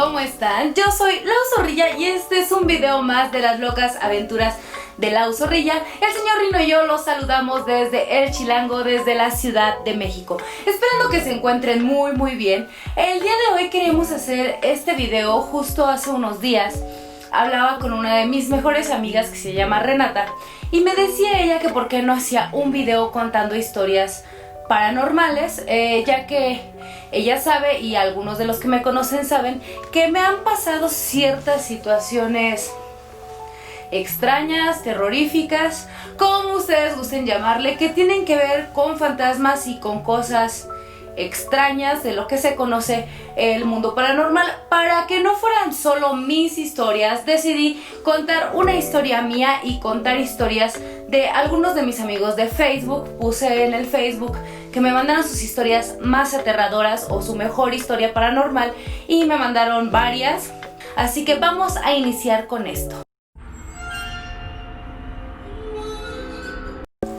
¿cómo están? Yo soy Lau Zorrilla y este es un video más de las locas aventuras de Lau Zorrilla. El señor Rino y yo los saludamos desde El Chilango, desde la Ciudad de México, esperando que se encuentren muy bien. El día de hoy queremos hacer este video. Justo hace unos días hablaba con una de mis mejores amigas que se llama Renata y me decía ella que por qué no hacía un video contando historias paranormales, ya que ella sabe, y algunos de los que me conocen saben, que me han pasado ciertas situaciones extrañas, terroríficas, como ustedes gusten llamarle, que tienen que ver con fantasmas y con cosas extrañas de lo que se conoce el mundo paranormal. Para que no fueran solo mis historias, decidí contar una historia mía y contar historias de algunos de mis amigos de Facebook. Puse en el Facebook que me mandaron sus historias más aterradoras o su mejor historia paranormal y me mandaron varias, así que vamos a iniciar con esto.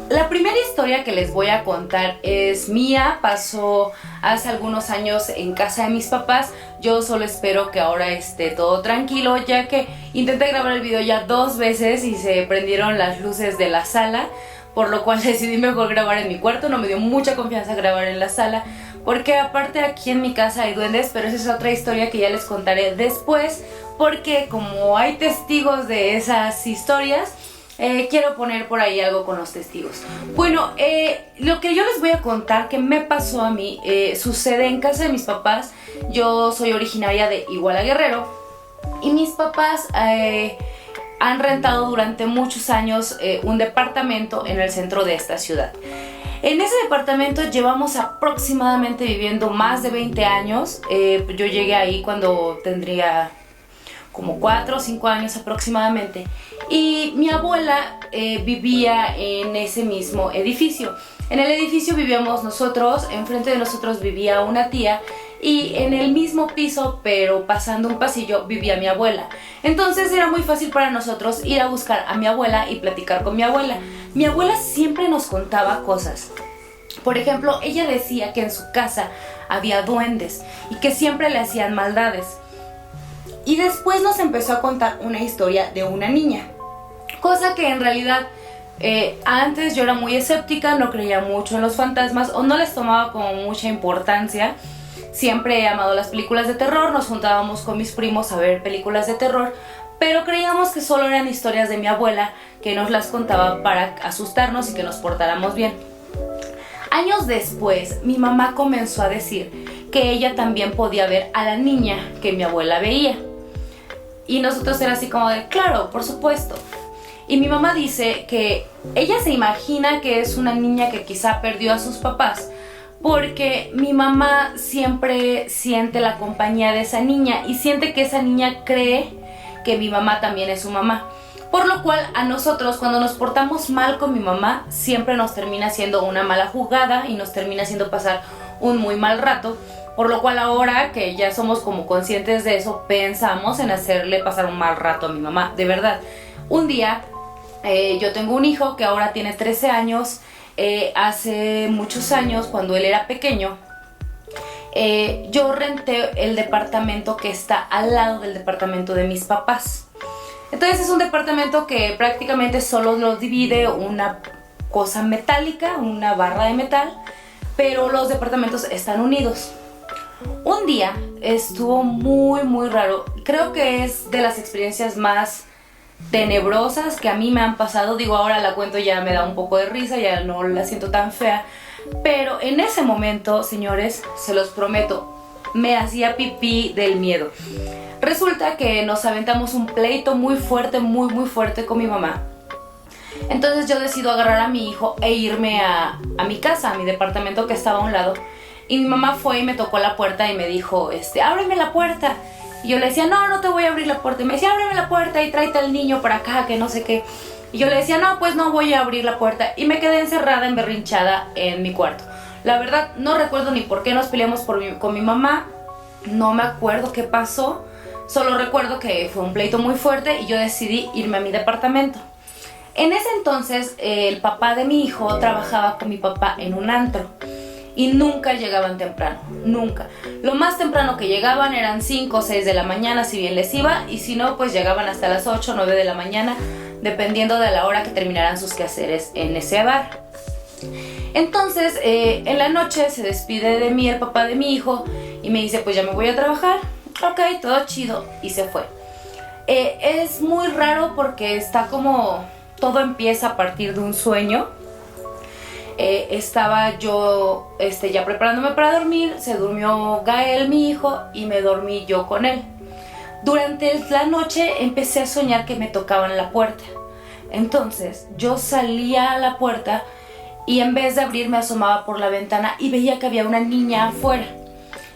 La primera historia que les voy a contar es mía, pasó hace algunos años en casa de mis papás. Yo solo espero que ahora esté todo tranquilo, ya que intenté grabar el video ya 2 veces y se prendieron las luces de la sala, por lo cual decidí mejor grabar en mi cuarto. No me dio mucha confianza grabar en la sala, porque aparte aquí en mi casa hay duendes, pero esa es otra historia que ya les contaré después, porque como hay testigos de esas historias, quiero poner por ahí algo con los testigos. Bueno, lo que yo les voy a contar que me pasó a mí sucede en casa de mis papás. Yo soy originaria de Iguala Guerrero y mis papás han rentado durante muchos años un departamento en el centro de esta ciudad. En ese departamento llevamos aproximadamente viviendo más de 20 años. Yo llegué ahí cuando tendría como 4 o 5 años aproximadamente, y mi abuela vivía en ese mismo edificio. En el edificio vivíamos nosotros, enfrente de nosotros vivía una tía, y en el mismo piso, pero pasando un pasillo, vivía mi abuela. Entonces era muy fácil para nosotros ir a buscar a mi abuela y platicar con mi abuela. Mi abuela siempre nos contaba cosas. Por ejemplo, ella decía que en su casa había duendes y que siempre le hacían maldades. Y después nos empezó a contar una historia de una niña, cosa que en realidad antes yo era muy escéptica, no creía mucho en los fantasmas o no les tomaba como mucha importancia. Siempre he amado las películas de terror, nos juntábamos con mis primos a ver películas de terror, pero creíamos que solo eran historias de mi abuela que nos las contaba para asustarnos y que nos portáramos bien. Años después, mi mamá comenzó a decir que ella también podía ver a la niña que mi abuela veía. Y nosotros era así como de, claro, por supuesto. Y mi mamá dice que ella se imagina que es una niña que quizá perdió a sus papás, porque mi mamá siempre siente la compañía de esa niña y siente que esa niña cree que mi mamá también es su mamá. Por lo cual a nosotros, cuando nos portamos mal con mi mamá, siempre nos termina haciendo una mala jugada y nos termina haciendo pasar un muy mal rato. Por lo cual ahora que ya somos como conscientes de eso, pensamos en hacerle pasar un mal rato a mi mamá. De verdad, un día yo tengo un hijo que ahora tiene 13 años. Hace muchos años, cuando él era pequeño, yo renté el departamento que está al lado del departamento de mis papás. Entonces es un departamento que prácticamente solo los divide una cosa metálica, una barra de metal, pero los departamentos están unidos. Un día estuvo muy raro. Creo que es de las experiencias más tenebrosas que a mí me han pasado. Digo, ahora la cuento, ya me da un poco de risa, ya no la siento tan fea. Pero en ese momento, señores, se los prometo, me hacía pipí del miedo. Resulta que nos aventamos un pleito muy fuerte con mi mamá. Entonces yo decido agarrar a mi hijo e irme a mi casa, a mi departamento que estaba a un lado. Y mi mamá fue y me tocó la puerta y me dijo, ábreme la puerta. Y yo le decía, no te voy a abrir la puerta. Y me decía, ábreme la puerta y tráete al niño para acá, que no sé qué. Y yo le decía, no, pues no voy a abrir la puerta. Y me quedé encerrada, emberrinchada en mi cuarto. La verdad, no recuerdo ni por qué nos peleamos con mi mamá. No me acuerdo qué pasó. Solo recuerdo que fue un pleito muy fuerte y yo decidí irme a mi departamento. En ese entonces, el papá de mi hijo trabajaba con mi papá en un antro. y nunca llegaban temprano, nunca. Lo más temprano que llegaban eran 5 o 6 de la mañana, si bien les iba, y si no, pues llegaban hasta las 8 o 9 de la mañana, dependiendo de la hora que terminaran sus quehaceres en ese bar. Entonces, en la noche se despide de mí el papá de mi hijo y me dice, pues ya me voy a trabajar. Ok, todo chido, y se fue. Es muy raro porque está como, todo empieza a partir de un sueño. Estaba yo ya preparándome para dormir, se durmió Gael, mi hijo, y me dormí yo con él. Durante la noche empecé a soñar que me tocaban la puerta. Entonces yo salía a la puerta y en vez de abrir me asomaba por la ventana y veía que había una niña afuera.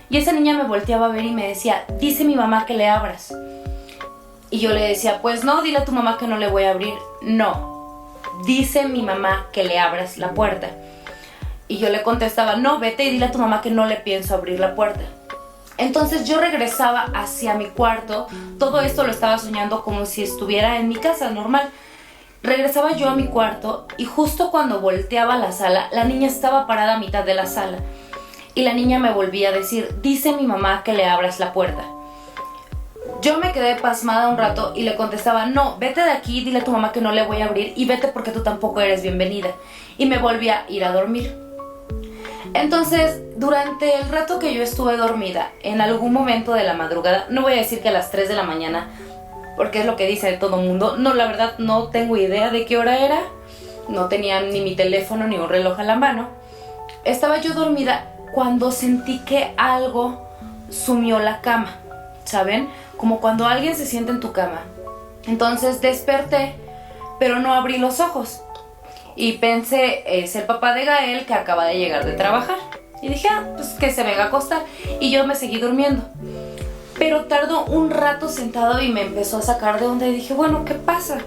Y esa niña me volteaba a ver y me decía, dice mi mamá que le abras. Y yo le decía, pues no, dile a tu mamá que no le voy a abrir. No, dice mi mamá que le abras la puerta. Y yo le contestaba, no, vete y dile a tu mamá que no le pienso abrir la puerta. Entonces yo regresaba hacia mi cuarto. Todo esto lo estaba soñando como si estuviera en mi casa, normal. Regresaba yo a mi cuarto y justo cuando volteaba a la sala, la niña estaba parada a mitad de la sala. Y la niña me volvía a decir, dice mi mamá que le abras la puerta. Yo me quedé pasmada un rato y le contestaba, no, vete de aquí, dile a tu mamá que no le voy a abrir y vete porque tú tampoco eres bienvenida. Y me volví a ir a dormir. Entonces, durante el rato que yo estuve dormida, en algún momento de la madrugada, no voy a decir que a las 3 de la mañana, porque es lo que dice todo el mundo, no, la verdad no tengo idea de qué hora era, no tenía ni mi teléfono ni un reloj a la mano. Estaba yo dormida cuando sentí que algo sumió la cama, ¿saben? Como cuando alguien se sienta en tu cama. Entonces desperté, pero no abrí los ojos. Y pensé, es el papá de Gael que acaba de llegar de trabajar. Y dije, pues que se venga a acostar. Y yo me seguí durmiendo. Pero tardó un rato sentado y me empezó a sacar de onda. Y dije, bueno, ¿qué pasa?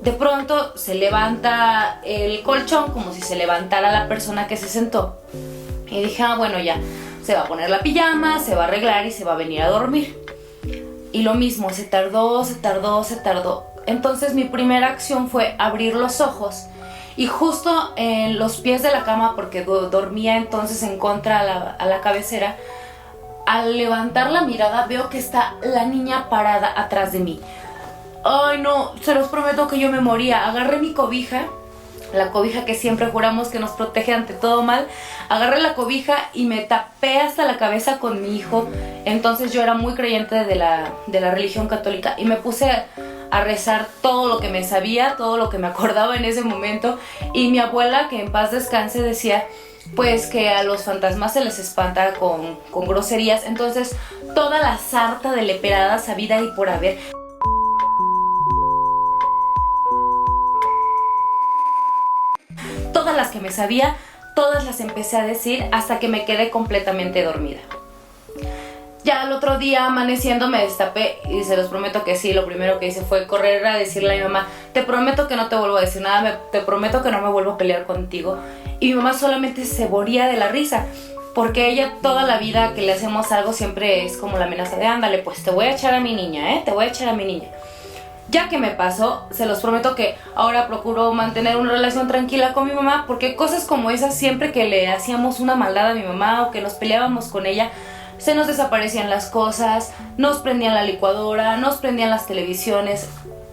De pronto se levanta el colchón como si se levantara la persona que se sentó. Y dije, bueno, ya. Se va a poner la pijama, se va a arreglar y se va a venir a dormir. Y lo mismo, se tardó. Entonces mi primera acción fue abrir los ojos. Y justo en los pies de la cama, porque dormía entonces en contra a la cabecera, al levantar la mirada veo que está la niña parada atrás de mí. Ay no, se los prometo que yo me moría. Agarré mi cobija, la cobija que siempre juramos que nos protege ante todo mal. Agarré la cobija y me tapé hasta la cabeza con mi hijo. Entonces yo era muy creyente de la religión católica y me puse a rezar todo lo que me sabía, todo lo que me acordaba en ese momento. Y mi abuela, que en paz descanse, decía pues que a los fantasmas se les espanta con groserías. Entonces toda la sarta de leperadas habida y por haber, todas las que me sabía, todas las empecé a decir hasta que me quedé completamente dormida. Ya al otro día amaneciendo me destapé y se los prometo que sí, lo primero que hice fue correr a decirle a mi mamá, te prometo que no te vuelvo a decir nada, te prometo que no me vuelvo a pelear contigo. Y mi mamá solamente se moría de la risa, porque ella toda la vida que le hacemos algo siempre es como la amenaza de ándale, pues te voy a echar a mi niña, te voy a echar a mi niña. Ya que me pasó, se los prometo que ahora procuro mantener una relación tranquila con mi mamá, porque cosas como esas, siempre que le hacíamos una maldad a mi mamá o que nos peleábamos con ella, se nos desaparecían las cosas, nos prendían la licuadora, nos prendían las televisiones.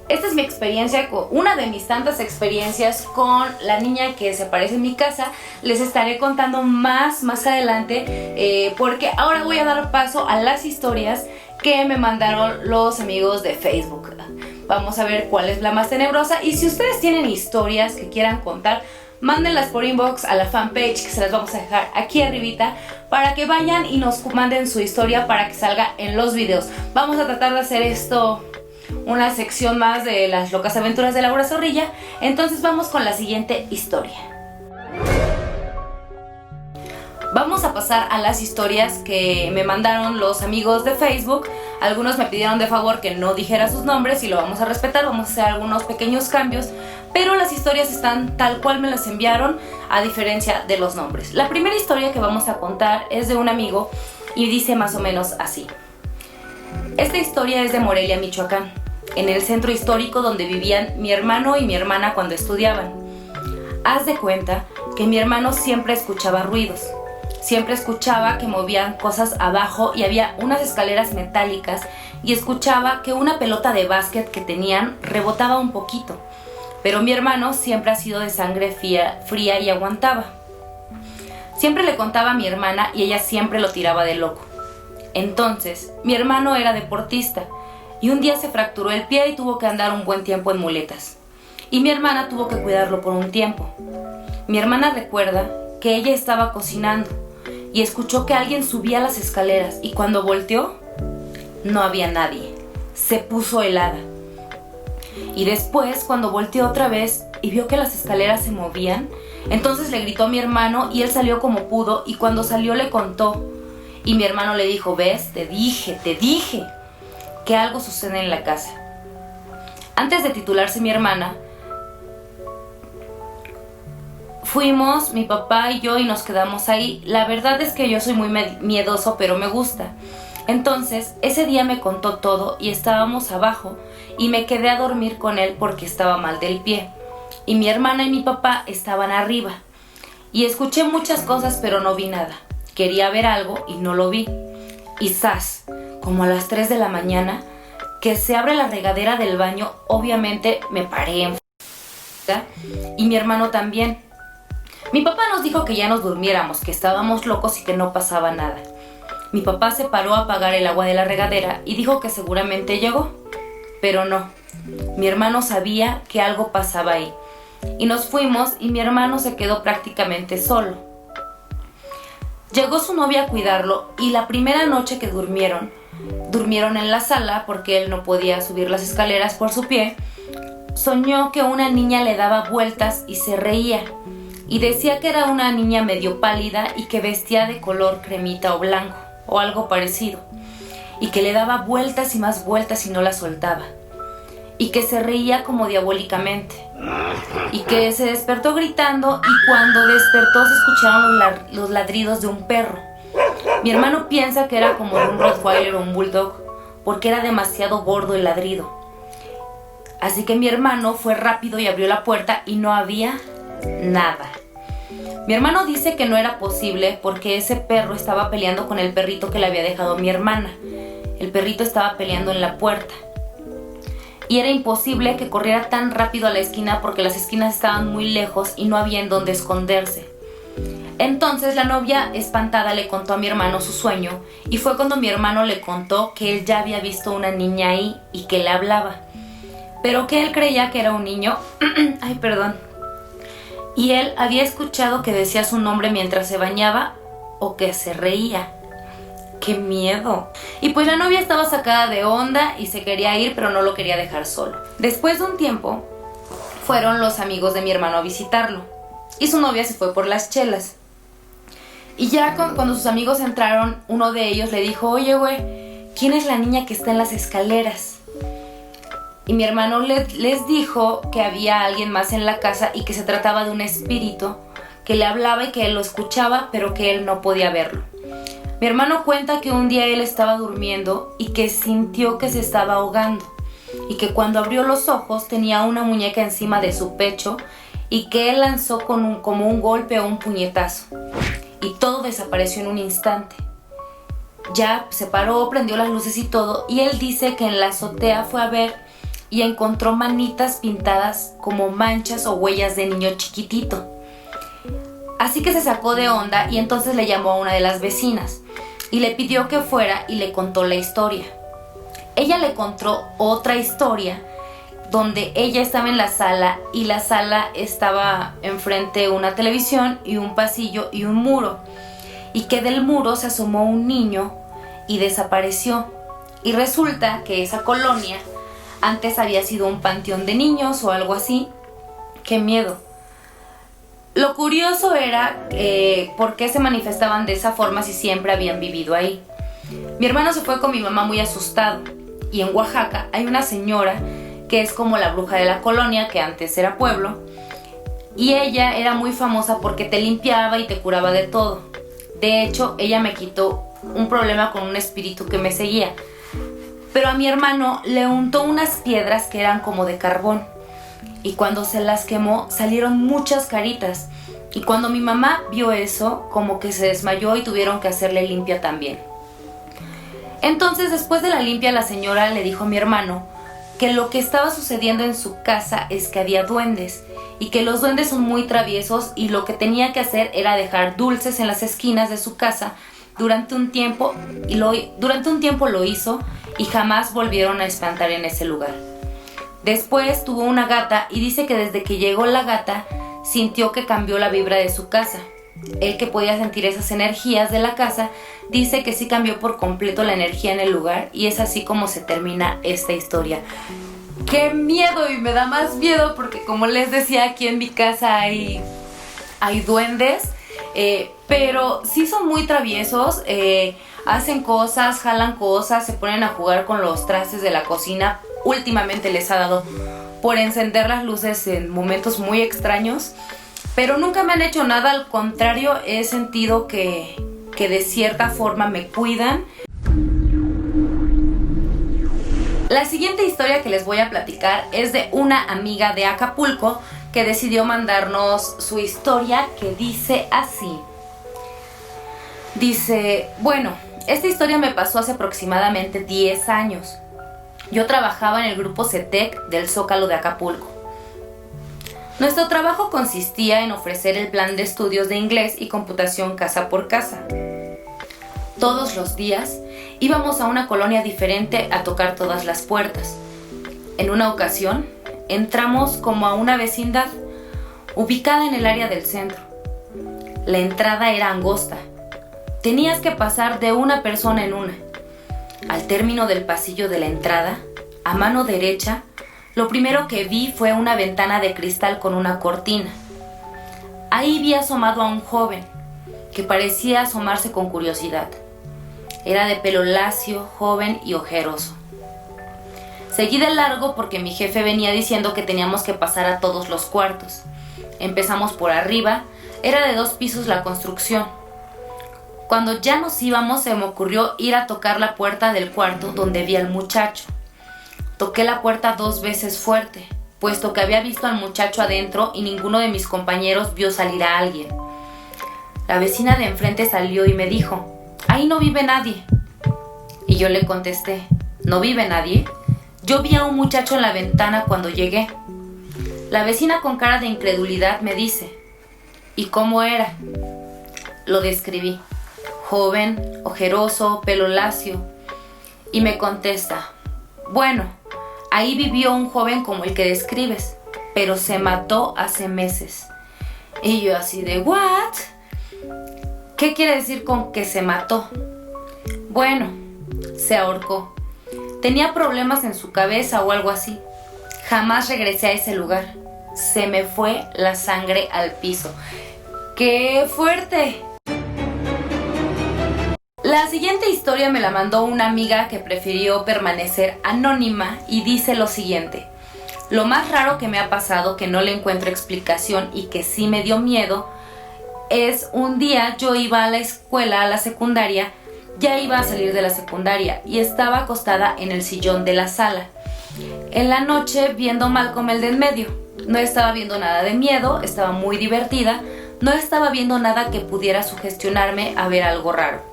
Esta es mi experiencia, una de mis tantas experiencias con la niña que se aparece en mi casa. Les estaré contando más adelante, porque ahora voy a dar paso a las historias que me mandaron los amigos de Facebook. Vamos a ver cuál es la más tenebrosa, y si ustedes tienen historias que quieran contar, mándenlas por inbox a la fanpage que se las vamos a dejar aquí arribita para que vayan y nos manden su historia para que salga en los videos. Vamos a tratar de hacer esto una sección más de las locas aventuras de Laura Zorrilla. Entonces vamos con la siguiente historia. Vamos a pasar a las historias que me mandaron los amigos de Facebook. Algunos me pidieron de favor que no dijera sus nombres y lo vamos a respetar. Vamos a hacer algunos pequeños cambios, pero las historias están tal cual me las enviaron, a diferencia de los nombres. La primera historia que vamos a contar es de un amigo y dice más o menos así. Esta historia es de Morelia, Michoacán, en el centro histórico donde vivían mi hermano y mi hermana cuando estudiaban. Haz de cuenta que mi hermano siempre escuchaba ruidos. Siempre escuchaba que movían cosas abajo y había unas escaleras metálicas y escuchaba que una pelota de básquet que tenían rebotaba un poquito. Pero mi hermano siempre ha sido de sangre fría y aguantaba. Siempre le contaba a mi hermana y ella siempre lo tiraba de loco. Entonces, mi hermano era deportista y un día se fracturó el pie y tuvo que andar un buen tiempo en muletas. Y mi hermana tuvo que cuidarlo por un tiempo. Mi hermana recuerda que ella estaba cocinando y escuchó que alguien subía las escaleras y cuando volteó, no había nadie. Se puso helada. Y después, cuando volteó otra vez y vio que las escaleras se movían, entonces le gritó a mi hermano y él salió como pudo y cuando salió le contó. Y mi hermano le dijo, ¿ves? Te dije que algo sucede en la casa. Antes de titularse mi hermana, fuimos mi papá y yo y nos quedamos ahí. La verdad es que yo soy muy miedoso, pero me gusta. Entonces, ese día me contó todo y estábamos abajo y me quedé a dormir con él porque estaba mal del pie. Y mi hermana y mi papá estaban arriba. Y escuché muchas cosas, pero no vi nada. Quería ver algo y no lo vi. Y ¡zas! Como a las 3 de la mañana, que se abre la regadera del baño, obviamente me paré en y mi hermano también. Mi papá nos dijo que ya nos durmiéramos, que estábamos locos y que no pasaba nada. Mi papá se paró a apagar el agua de la regadera y dijo que seguramente llegó, pero no. Mi hermano sabía que algo pasaba ahí. Y nos fuimos y mi hermano se quedó prácticamente solo. Llegó su novia a cuidarlo y la primera noche que durmieron en la sala porque él no podía subir las escaleras por su pie. Soñó que una niña le daba vueltas y se reía. Y decía que era una niña medio pálida y que vestía de color cremita o blanco, o algo parecido. Y que le daba vueltas y más vueltas y no la soltaba. Y que se reía como diabólicamente. Y que se despertó gritando y cuando despertó se escucharon los ladridos de un perro. Mi hermano piensa que era como de un Rottweiler o un Bulldog, porque era demasiado gordo el ladrido. Así que mi hermano fue rápido y abrió la puerta y no había nada. Mi hermano dice que no era posible porque ese perro estaba peleando con el perrito que le había dejado mi hermana. El perrito estaba peleando en la puerta. Y era imposible que corriera tan rápido a la esquina porque las esquinas estaban muy lejos y no había en dónde esconderse. Entonces la novia espantada le contó a mi hermano su sueño y fue cuando mi hermano le contó que él ya había visto una niña ahí y que le hablaba. Pero que él creía que era un niño. Ay, perdón. Y él había escuchado que decía su nombre mientras se bañaba o que se reía. ¡Qué miedo! Y pues la novia estaba sacada de onda y se quería ir, pero no lo quería dejar solo. Después de un tiempo, fueron los amigos de mi hermano a visitarlo. Y su novia se fue por las chelas. Y ya cuando sus amigos entraron, uno de ellos le dijo, oye, güey, ¿quién es la niña que está en las escaleras? Y mi hermano les dijo que había alguien más en la casa y que se trataba de un espíritu que le hablaba y que él lo escuchaba, pero que él no podía verlo. Mi hermano cuenta que un día él estaba durmiendo y que sintió que se estaba ahogando y que cuando abrió los ojos tenía una muñeca encima de su pecho y que él lanzó como un golpe o un puñetazo y todo desapareció en un instante. Ya se paró, prendió las luces y todo y él dice que en la azotea fue a ver y encontró manitas pintadas como manchas o huellas de niño chiquitito. Así que se sacó de onda y entonces le llamó a una de las vecinas y le pidió que fuera y le contó la historia. Ella le contó otra historia donde ella estaba en la sala y la sala estaba enfrente de una televisión y un pasillo y un muro y que del muro se asomó un niño y desapareció. Y resulta que esa colonia antes había sido un panteón de niños o algo así. ¡Qué miedo! Lo curioso era por qué se manifestaban de esa forma si siempre habían vivido ahí. Mi hermano se fue con mi mamá muy asustado. Y en Oaxaca hay una señora que es como la bruja de la colonia, que antes era pueblo. Y ella era muy famosa porque te limpiaba y te curaba de todo. De hecho, ella me quitó un problema con un espíritu que me seguía. Pero a mi hermano le untó unas piedras que eran como de carbón. Y cuando se las quemó salieron muchas caritas. Y cuando mi mamá vio eso, como que se desmayó y tuvieron que hacerle limpia también. Entonces, después de la limpia, la señora le dijo a mi hermano que lo que estaba sucediendo en su casa es que había duendes y que los duendes son muy traviesos y lo que tenía que hacer era dejar dulces en las esquinas de su casa durante un tiempo lo hizo y jamás volvieron a espantar en ese lugar. Después tuvo una gata y dice que desde que llegó la gata sintió que cambió la vibra de su casa. Él, que podía sentir esas energías de la casa, dice que sí cambió por completo la energía en el lugar y es así como se termina esta historia. ¡Qué miedo! Y me da más miedo porque, como les decía, aquí en mi casa hay duendes, pero sí son muy traviesos, hacen cosas, jalan cosas, se ponen a jugar con los trastes de la cocina. Últimamente les ha dado por encender las luces en momentos muy extraños, pero nunca me han hecho nada, al contrario, he sentido que de cierta forma me cuidan. La siguiente historia que les voy a platicar es de una amiga de Acapulco que decidió mandarnos su historia, que dice así. Dice: bueno, esta historia me pasó hace aproximadamente 10 años. Yo trabajaba en el grupo CETEC del Zócalo de Acapulco. Nuestro trabajo consistía en ofrecer el plan de estudios de inglés y computación casa por casa. Todos los días íbamos a una colonia diferente a tocar todas las puertas. En una ocasión entramos como a una vecindad ubicada en el área del centro. La entrada era angosta. Tenías que pasar de una persona en una. Al término del pasillo de la entrada, a mano derecha, lo primero que vi fue una ventana de cristal con una cortina. Ahí vi asomado a un joven que parecía asomarse con curiosidad. Era de pelo lacio, joven y ojeroso. Seguí de largo porque mi jefe venía diciendo que teníamos que pasar a todos los cuartos. Empezamos por arriba, era de 2 pisos la construcción. Cuando ya nos íbamos, se me ocurrió ir a tocar la puerta del cuarto donde vi al muchacho. Toqué la puerta 2 veces fuerte, puesto que había visto al muchacho adentro y ninguno de mis compañeros vio salir a alguien. La vecina de enfrente salió y me dijo: «Ahí no vive nadie». Y yo le contesté: «¿No vive nadie? Yo vi a un muchacho en la ventana cuando llegué». La vecina, con cara de incredulidad, me dice: «¿Y cómo era?». Lo describí: joven, ojeroso, pelo lacio. Y me contesta: «Bueno, ahí vivió un joven como el que describes, pero se mató hace meses». Y yo así de ¿what? ¿Qué quiere decir con que se mató? Bueno, se ahorcó. Tenía problemas en su cabeza o algo así. Jamás regresé a ese lugar. Se me fue la sangre al piso. ¡Qué fuerte! La siguiente historia me la mandó una amiga que prefirió permanecer anónima y dice lo siguiente: lo más raro que me ha pasado, que no le encuentro explicación y que sí me dio miedo, es un día yo iba a la escuela, a la secundaria, ya iba a salir de la secundaria y estaba acostada en el sillón de la sala. En la noche viendo Malcolm, el de en medio. No estaba viendo nada de miedo, estaba muy divertida, no estaba viendo nada que pudiera sugestionarme a ver algo raro.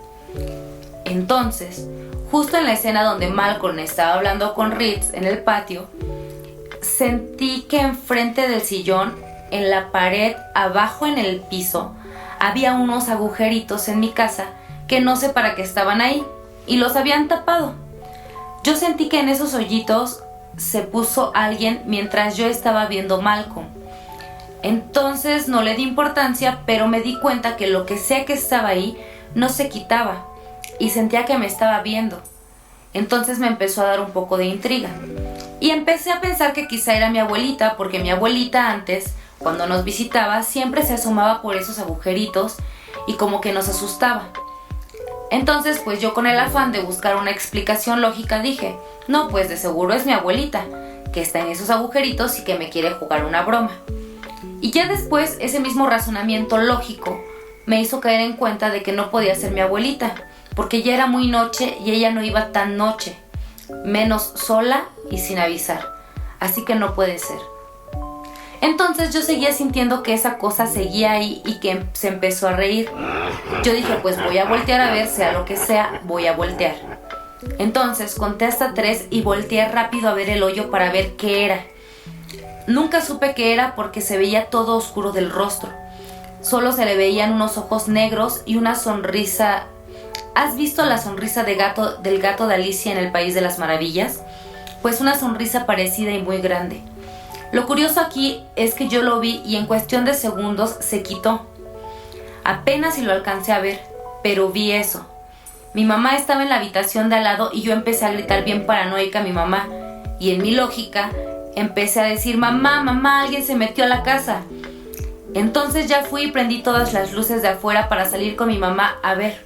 Entonces, justo en la escena donde Malcolm estaba hablando con Reeds en el patio, sentí que enfrente del sillón, en la pared, abajo en el piso, había unos agujeritos en mi casa que no sé para qué estaban ahí y los habían tapado. Yo sentí que en esos hoyitos se puso alguien mientras yo estaba viendo Malcolm. Entonces no le di importancia, pero me di cuenta que lo que sea que estaba ahí no se quitaba y sentía que me estaba viendo. Entonces me empezó a dar un poco de intriga y empecé a pensar que quizá era mi abuelita, porque mi abuelita antes, cuando nos visitaba, siempre se asomaba por esos agujeritos y como que nos asustaba. Entonces, pues yo, con el afán de buscar una explicación lógica, dije: no, pues de seguro es mi abuelita, que está en esos agujeritos y que me quiere jugar una broma. Y ya después, ese mismo razonamiento lógico me hizo caer en cuenta de que no podía ser mi abuelita, porque ya era muy noche y ella no iba tan noche, menos sola y sin avisar. Así que no puede ser. Entonces yo seguía sintiendo que esa cosa seguía ahí y que se empezó a reír. Yo dije, pues voy a voltear a ver, sea lo que sea, voy a voltear. Entonces conté hasta 3 y volteé rápido a ver el hoyo para ver qué era. Nunca supe qué era porque se veía todo oscuro del rostro. Solo se le veían unos ojos negros y una sonrisa. ¿Has visto la sonrisa del gato de Alicia en el País de las Maravillas? Pues una sonrisa parecida y muy grande. Lo curioso aquí es que yo lo vi y en cuestión de segundos se quitó. Apenas si lo alcancé a ver, pero vi eso. Mi mamá estaba en la habitación de al lado y yo empecé a gritar bien paranoica a mi mamá. Y en mi lógica empecé a decir, mamá, mamá, alguien se metió a la casa. Entonces ya fui y prendí todas las luces de afuera para salir con mi mamá a ver.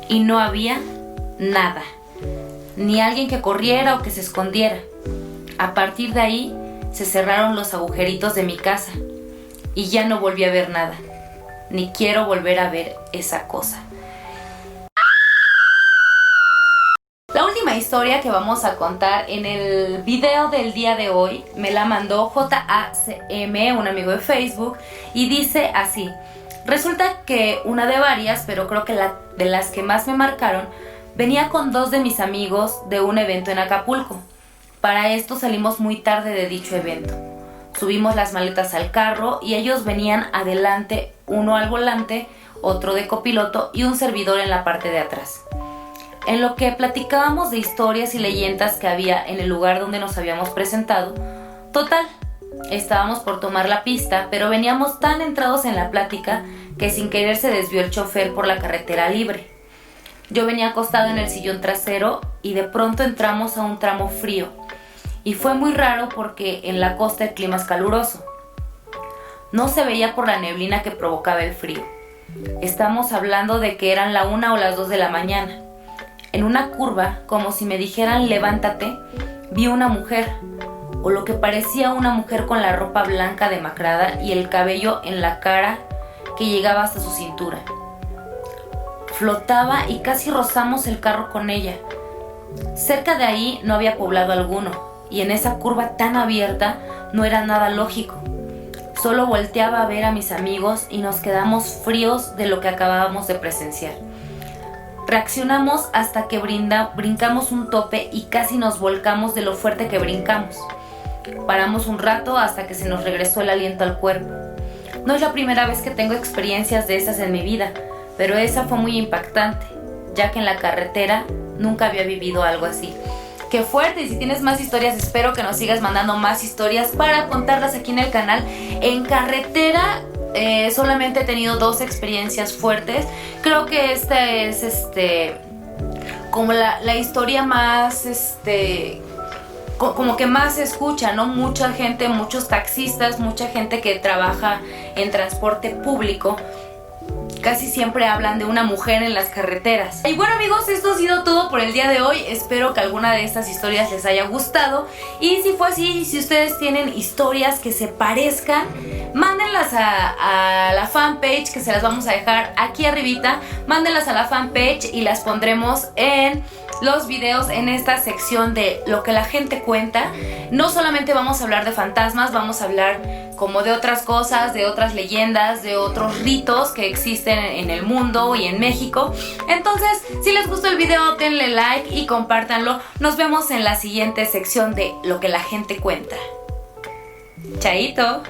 Y no había nada. Ni alguien que corriera o que se escondiera. A partir de ahí se cerraron los agujeritos de mi casa y ya no volví a ver nada, ni quiero volver a ver esa cosa. La última historia que vamos a contar en el video del día de hoy me la mandó JACM, un amigo de Facebook, y dice así: resulta que una de varias, pero creo que de las que más me marcaron, venía con 2 de mis amigos de un evento en Acapulco. Para esto salimos muy tarde de dicho evento. Subimos las maletas al carro y ellos venían adelante, uno al volante, otro de copiloto y un servidor en la parte de atrás. En lo que platicábamos de historias y leyendas que había en el lugar donde nos habíamos presentado, total, estábamos por tomar la pista, pero veníamos tan entrados en la plática que sin querer se desvió el chofer por la carretera libre. Yo venía acostado en el sillón trasero y de pronto entramos a un tramo frío. Y fue muy raro porque en la costa el clima es caluroso. No se veía por la neblina que provocaba el frío. Estamos hablando de que eran la 1 o las 2 de la mañana. En una curva, como si me dijeran levántate, vi una mujer, o lo que parecía una mujer con la ropa blanca demacrada y el cabello en la cara que llegaba hasta su cintura. Flotaba y casi rozamos el carro con ella. Cerca de ahí no había poblado alguno. Y en esa curva tan abierta no era nada lógico. Solo volteaba a ver a mis amigos y nos quedamos fríos de lo que acabábamos de presenciar. Reaccionamos hasta que brincamos un tope y casi nos volcamos de lo fuerte que brincamos. Paramos un rato hasta que se nos regresó el aliento al cuerpo. No es la primera vez que tengo experiencias de esas en mi vida, pero esa fue muy impactante, ya que en la carretera nunca había vivido algo así. ¡Qué fuerte! Y si tienes más historias, espero que nos sigas mandando más historias para contarlas aquí en el canal. En carretera solamente he tenido 2 experiencias fuertes. Creo que esta es como la historia más como que más se escucha, ¿no? Mucha gente, muchos taxistas, mucha gente que trabaja en transporte público, casi siempre hablan de una mujer en las carreteras. Y bueno amigos, esto ha sido todo por el día de hoy. Espero que alguna de estas historias les haya gustado. Y si fue así, si ustedes tienen historias que se parezcan, mándenlas a la fanpage, que se las vamos a dejar aquí arribita. Mándenlas a la fanpage y las pondremos en los videos en esta sección de lo que la gente cuenta. No solamente vamos a hablar de fantasmas, vamos a hablar como de otras cosas, de otras leyendas, de otros ritos que existen en el mundo y en México. Entonces, si les gustó el video, denle like y compártanlo. Nos vemos en la siguiente sección de lo que la gente cuenta. Chaito.